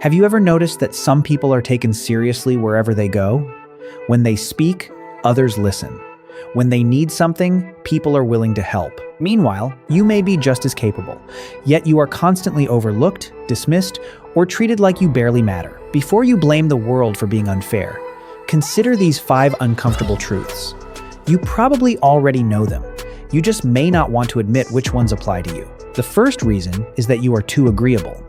Have you ever noticed that some people are taken seriously wherever they go? When they speak, others listen. When they need something, people are willing to help. Meanwhile, you may be just as capable, yet you are constantly overlooked, dismissed, or treated like you barely matter. Before you blame the world for being unfair, consider these 5 uncomfortable truths. You probably already know them. You just may not want to admit which ones apply to you. The first reason is that you are too agreeable.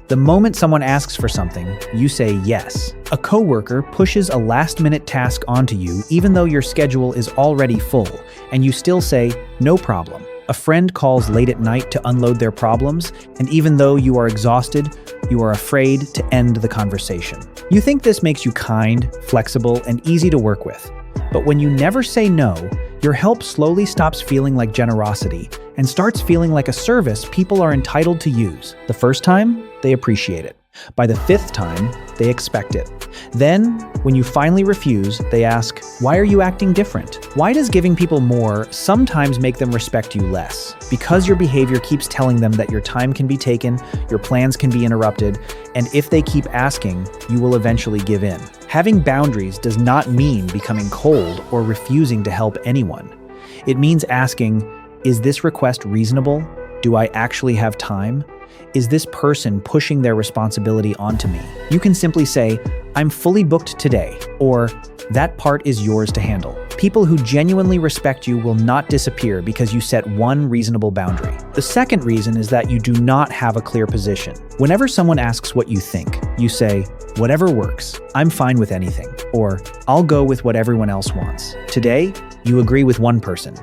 The moment someone asks for something, you say yes. A coworker pushes a last-minute task onto you even though your schedule is already full, and you still say, no problem. A friend calls late at night to unload their problems, and even though you are exhausted, you are afraid to end the conversation. You think this makes you kind, flexible, and easy to work with. But when you never say no, your help slowly stops feeling like generosity and starts feeling like a service people are entitled to use. The first time, they appreciate it. By the 5th time, they expect it. Then, when you finally refuse, they ask, why are you acting different? Why does giving people more sometimes make them respect you less? Because your behavior keeps telling them that your time can be taken, your plans can be interrupted, and if they keep asking, you will eventually give in. Having boundaries does not mean becoming cold or refusing to help anyone. It means asking, is this request reasonable? Do I actually have time? Is this person pushing their responsibility onto me? You can simply say, I'm fully booked today, or that part is yours to handle. People who genuinely respect you will not disappear because you set one reasonable boundary. The second reason is that you do not have a clear position. Whenever someone asks what you think, you say, whatever works, I'm fine with anything, or I'll go with what everyone else wants. Today, you agree with one person.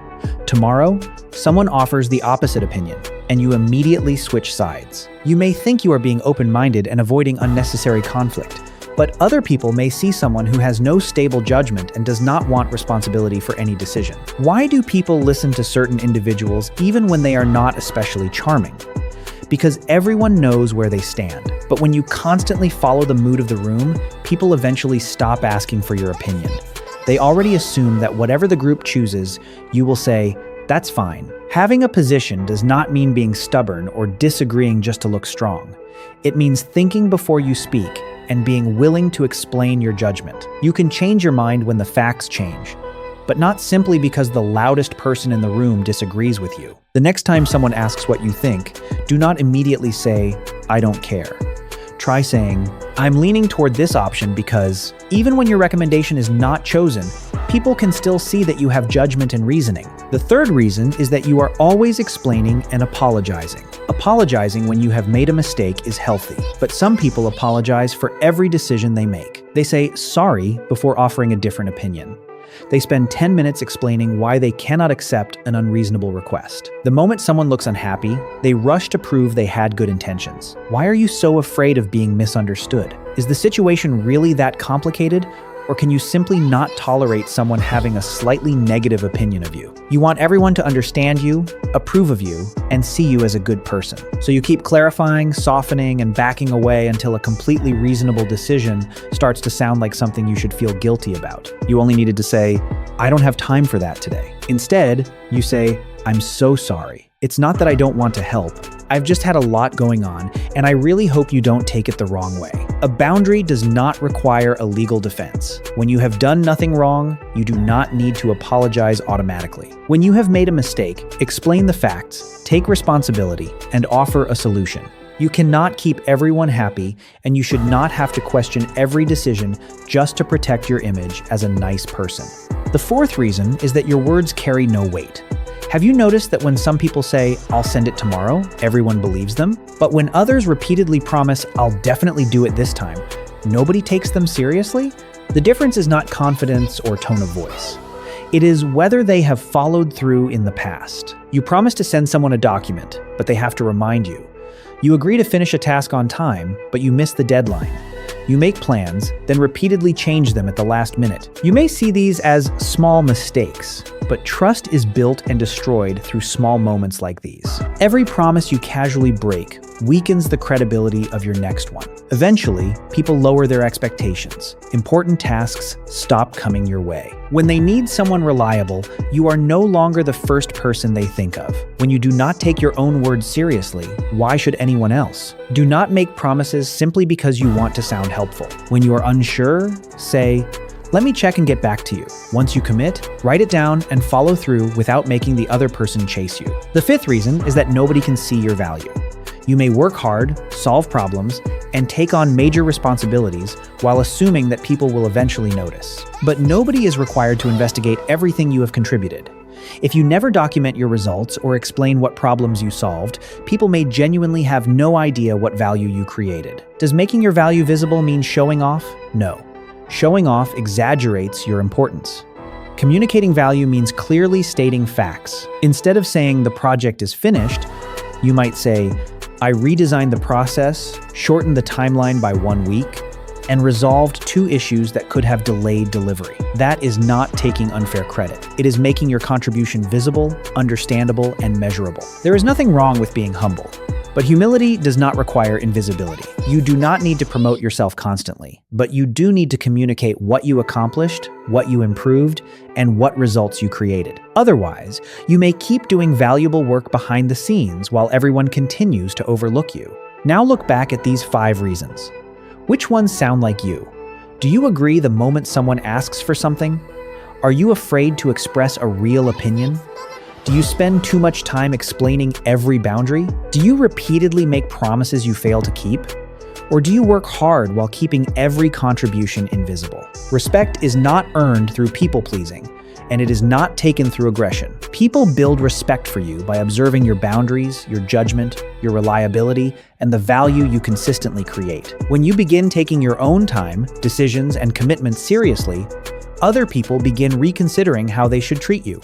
Tomorrow, someone offers the opposite opinion, and you immediately switch sides. You may think you are being open-minded and avoiding unnecessary conflict, but other people may see someone who has no stable judgment and does not want responsibility for any decision. Why do people listen to certain individuals even when they are not especially charming? Because everyone knows where they stand. But when you constantly follow the mood of the room, people eventually stop asking for your opinion. They already assume that whatever the group chooses, you will say, that's fine. Having a position does not mean being stubborn or disagreeing just to look strong. It means thinking before you speak and being willing to explain your judgment. You can change your mind when the facts change, but not simply because the loudest person in the room disagrees with you. The next time someone asks what you think, do not immediately say, I don't care. Try saying, I'm leaning toward this option because, even when your recommendation is not chosen, people can still see that you have judgment and reasoning. The third reason is that you are always explaining and apologizing. Apologizing when you have made a mistake is healthy, but some people apologize for every decision they make. They say sorry before offering a different opinion. They spend 10 minutes explaining why they cannot accept an unreasonable request. The moment someone looks unhappy, they rush to prove they had good intentions. Why are you so afraid of being misunderstood? Is the situation really that complicated? Or can you simply not tolerate someone having a slightly negative opinion of you? You want everyone to understand you, approve of you, and see you as a good person. So you keep clarifying, softening, and backing away until a completely reasonable decision starts to sound like something you should feel guilty about. You only needed to say, I don't have time for that today. Instead, you say, I'm so sorry. It's not that I don't want to help. I've just had a lot going on, and I really hope you don't take it the wrong way. A boundary does not require a legal defense. When you have done nothing wrong, you do not need to apologize automatically. When you have made a mistake, explain the facts, take responsibility, and offer a solution. You cannot keep everyone happy, and you should not have to question every decision just to protect your image as a nice person. The fourth reason is that your words carry no weight. Have you noticed that when some people say, I'll send it tomorrow, everyone believes them? But when others repeatedly promise, I'll definitely do it this time, nobody takes them seriously? The difference is not confidence or tone of voice. It is whether they have followed through in the past. You promise to send someone a document, but they have to remind you. You agree to finish a task on time, but you miss the deadline. You make plans, then repeatedly change them at the last minute. You may see these as small mistakes, but trust is built and destroyed through small moments like these. Every promise you casually break weakens the credibility of your next one. Eventually, people lower their expectations. Important tasks stop coming your way. When they need someone reliable, you are no longer the first person they think of. When you do not take your own words seriously, why should anyone else? Do not make promises simply because you want to sound helpful. When you are unsure, say, "Let me check and get back to you." Once you commit, write it down and follow through without making the other person chase you. The fifth reason is that nobody can see your value. You may work hard, solve problems, and take on major responsibilities while assuming that people will eventually notice. But nobody is required to investigate everything you have contributed. If you never document your results or explain what problems you solved, people may genuinely have no idea what value you created. Does making your value visible mean showing off? No. Showing off exaggerates your importance. Communicating value means clearly stating facts. Instead of saying the project is finished, you might say, "I redesigned the process, shortened the timeline by 1 week, and resolved 2 issues that could have delayed delivery." That is not taking unfair credit. It is making your contribution visible, understandable, and measurable. There is nothing wrong with being humble, but humility does not require invisibility. You do not need to promote yourself constantly, but you do need to communicate what you accomplished, what you improved, and what results you created. Otherwise, you may keep doing valuable work behind the scenes while everyone continues to overlook you. Now look back at these 5 reasons. Which ones sound like you? Do you agree the moment someone asks for something? Are you afraid to express a real opinion? Do you spend too much time explaining every boundary? Do you repeatedly make promises you fail to keep? Or do you work hard while keeping every contribution invisible? Respect is not earned through people-pleasing, and it is not taken through aggression. People build respect for you by observing your boundaries, your judgment, your reliability, and the value you consistently create. When you begin taking your own time, decisions, and commitments seriously, other people begin reconsidering how they should treat you.